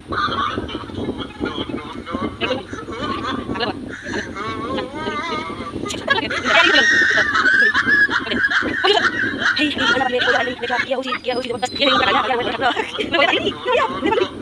Hey, hey, wala pa rin. Kuya, ano, medyo, iya, usi, basta, yan yung kakala, kaya, wala ka. Wala, ini, iya, iya,